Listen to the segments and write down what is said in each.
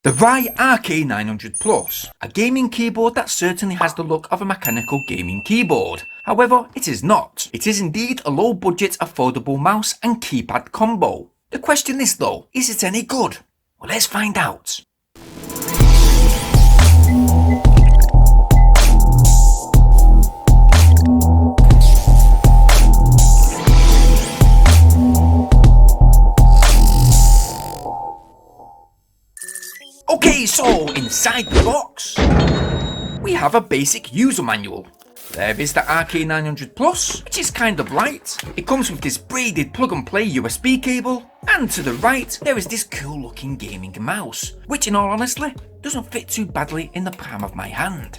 The Rii RK900 Plus, a gaming keyboard that certainly has the look of a mechanical gaming keyboard. However, it is not. It is indeed a low budget affordable mouse and keypad combo. The question is though, is it any good? Well, let's find out. Okay, so inside the box, we have a basic user manual. There is the RK900 Plus, which is kind of light. It comes with this braided plug and play USB cable, and to the right there is this cool looking gaming mouse, which in all honesty doesn't fit too badly in the palm of my hand.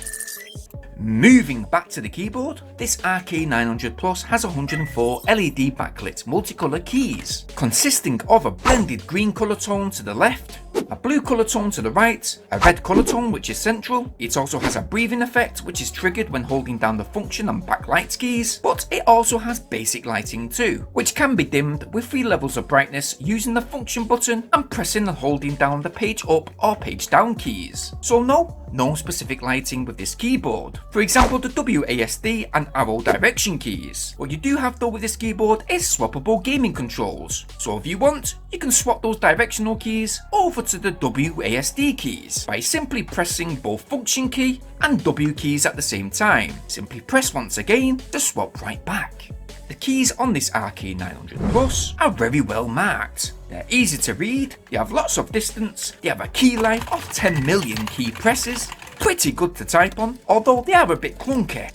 Moving back to the keyboard, this RK900 Plus has 104 LED backlit multicolour keys, consisting of a blended green colour tone to the left, a blue colour tone to the right, a red colour tone which is central. It also has a breathing effect which is triggered when holding down the function and backlight keys, but it also has basic lighting too, which can be dimmed with 3 levels of brightness using the function button and pressing and holding down the page up or page down keys. So no specific lighting with this keyboard. For example, the WASD and arrow direction keys. What you do have though with this keyboard is swappable gaming controls. So if you want, you can swap those directional keys over to the WASD keys by simply pressing both function key and W keys at the same time. Simply press once again to swap right back. The keys on this RK900 Plus are very well marked. They're easy to read, they have lots of distance, they have a key life of 10 million key presses, pretty good to type on, although they are a bit clunky.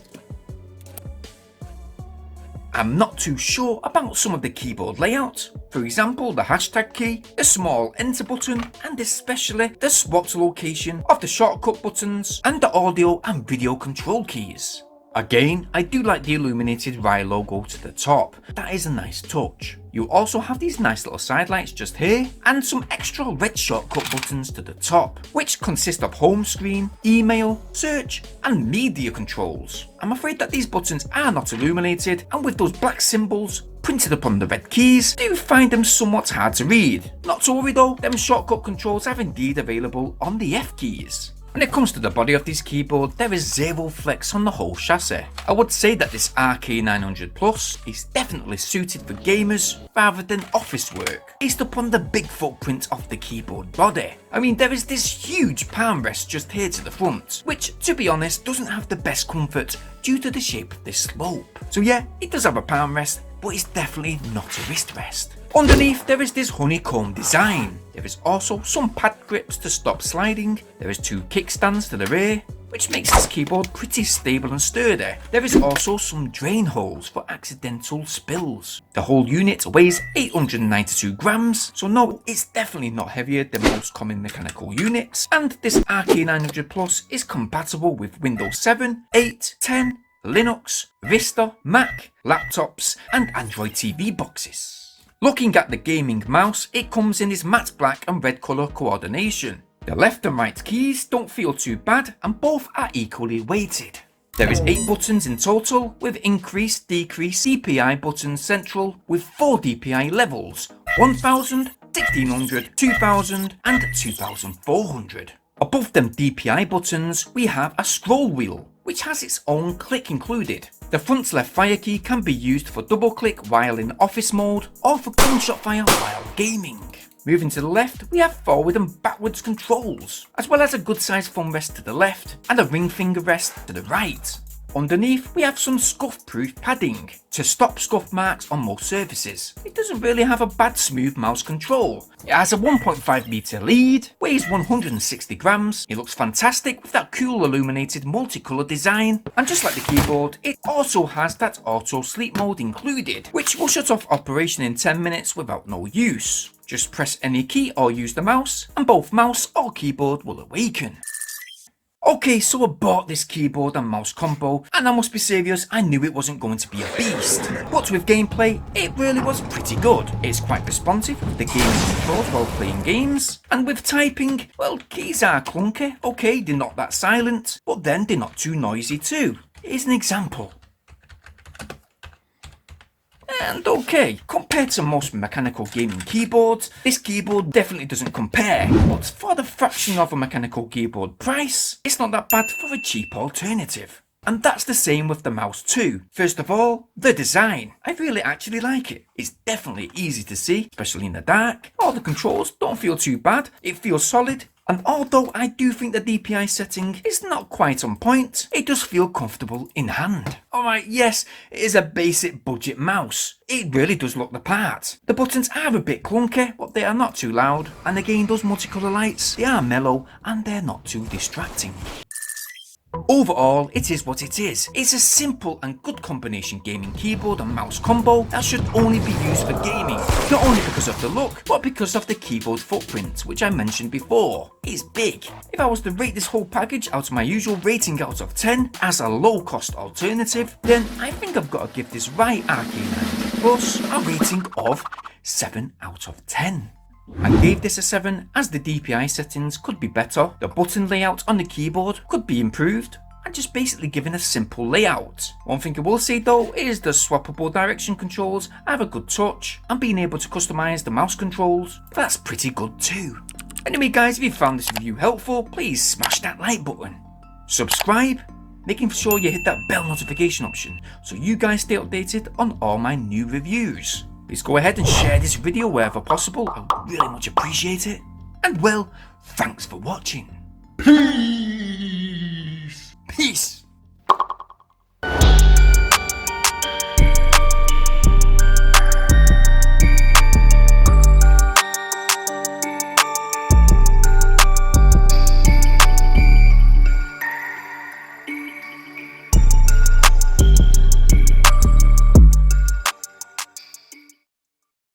I'm not too sure about some of the keyboard layout, for example the hashtag key, the small enter button, and especially the swap location of the shortcut buttons and the audio and video control keys. Again, I do like the illuminated Rii logo to the top, that is a nice touch. You also have these nice little side lights just here, and some extra red shortcut buttons to the top, which consist of home screen, email, search, and media controls. I'm afraid that these buttons are not illuminated, and with those black symbols printed upon the red keys, do find them somewhat hard to read. Not to worry though, them shortcut controls are indeed available on the F keys. When it comes to the body of this keyboard, there is zero flex on the whole chassis. I would say that this RK900 Plus is definitely suited for gamers rather than office work, based upon the big footprint of the keyboard body. I mean, there is this huge palm rest just here to the front, which to be honest doesn't have the best comfort due to the shape of this slope. So yeah, it does have a palm rest, but it's definitely not a wrist rest. Underneath there is this honeycomb design. There is also some pad grips to stop sliding. There is 2 kickstands to the rear, which makes this keyboard pretty stable and sturdy. There is also some drain holes for accidental spills. The whole unit weighs 892 grams, so no, it's definitely not heavier than most common mechanical units. And this RK900 Plus is compatible with Windows 7, 8, 10, Linux, Vista, Mac, laptops, and Android TV boxes. Looking at the gaming mouse, it comes in this matte black and red colour coordination. The left and right keys don't feel too bad and both are equally weighted. There is 8 buttons in total, with increase, decrease, DPI buttons central with 4 DPI levels, 1000, 1600, 2000 and 2400. Above them DPI buttons we have a scroll wheel, which has its own click included. The front left fire key can be used for double click while in office mode or for gunshot fire while gaming. Moving to the left, we have forward and backwards controls, as well as a good sized thumb rest to the left and a ring finger rest to the right. Underneath, we have some scuff-proof padding to stop scuff marks on most surfaces. It doesn't really have a bad smooth mouse control. It has a 1.5 meter lead, weighs 160 grams, it looks fantastic with that cool illuminated multicolour design, and just like the keyboard, it also has that auto sleep mode included, which will shut off operation in 10 minutes without no use. Just press any key or use the mouse, and both mouse or keyboard will awaken. Okay, so I bought this keyboard and mouse combo, and I must be serious, I knew it wasn't going to be a beast. But with gameplay, it really was pretty good. It's quite responsive with the gaming controls while playing games, and with typing, well, keys are clunky. Okay, they're not that silent, but then they're not too noisy too. Here's an example. and okay. Compared to most mechanical gaming keyboards, this keyboard definitely doesn't compare, but for the fraction of a mechanical keyboard price, it's not that bad for a cheap alternative. And that's the same with the mouse too. First of all, the design. I really actually like it. It's definitely easy to see, especially in the dark. All the controls don't feel too bad. It feels solid. And although I do think the DPI setting is not quite on point, it does feel comfortable in hand. Alright, yes, it is a basic budget mouse. It really does look the part. The buttons are a bit clunky, but they are not too loud. And again, those multicolour lights, they are mellow and they're not too distracting. Overall, it is what it is. It's a simple and good combination gaming keyboard and mouse combo that should only be used for gaming, not only because of the look, but because of the keyboard footprint, which I mentioned before. It's big. If I was to rate this whole package out of my usual rating out of 10 as a low cost alternative, then I think I've got to give this Rii RK900 Plus a rating of 7 out of 10. I gave this a 7 as the DPI settings could be better, the button layout on the keyboard could be improved, and just basically given a simple layout. One thing I will say though is the swappable direction controls have a good touch, and being able to customize the mouse controls, that's pretty good too. Anyway guys, if you found this review helpful, please smash that like button. Subscribe, making sure you hit that bell notification option so you guys stay updated on all my new reviews. Please go ahead and share this video wherever possible, I would really much appreciate it. And well, thanks for watching. Peace! Peace!